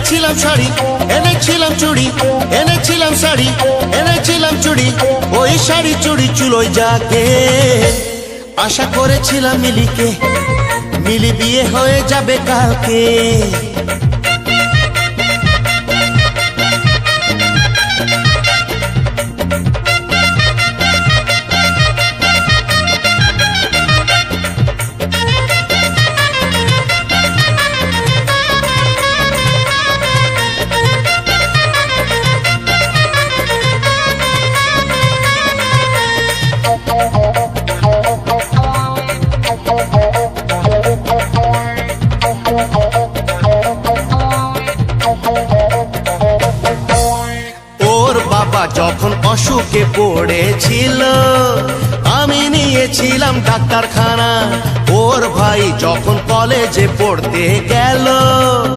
এনেছিলাম শাড়ি, এনেছিলাম চুড়ি, এনেছিলাম শাড়ি, এনেছিলাম চুড়ি, ওই শাড়ি চুড়ি চুলোয় যাকে আশা করেছিলাম মিলিকে, মিলি বিয়ে হয়ে যাবে কালকে। ওর বাবা যখন অসুখে পড়েছিল আমি নিয়েছিলাম ডাক্তারখানা, ওর ভাই যখন কলেজে পড়তে গেল